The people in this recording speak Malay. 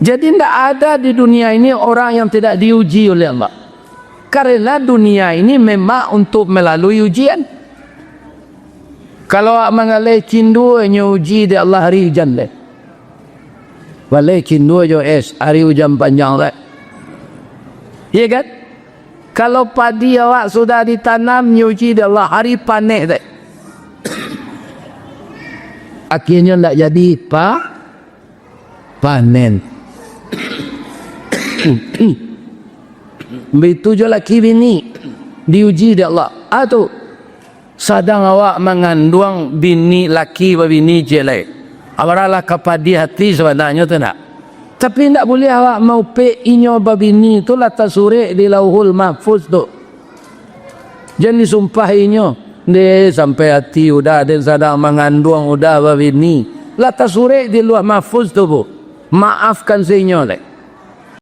Jadi tidak ada di dunia ini orang yang tidak diuji oleh Allah. Karena dunia ini memang untuk melalui ujian. Kalau mengalih cindu hanya uji di Allah hari hujan deh. Walai cindu jo es hari hujan panjang deh. Iya kan? Kalau padi awak sudah ditanam nyuci di Allah hari panen deh. Akhirnya tidak jadi panen. Begitu juga laki bini diuji di Allah. Atau sadang awak mengandung bini laki atau bini jelek. Awaralah kapadi hati sebenarnya tu nak. Tapi tidak boleh awak mau inyo babini tu lata suri di lauhul mahfuz tu. Jangan disumpah inyo. Dia sampai hati udah ada sadang mengandung udah babini. Lata suri di luar mahfuz tu bu. Maafkan seinyo leh.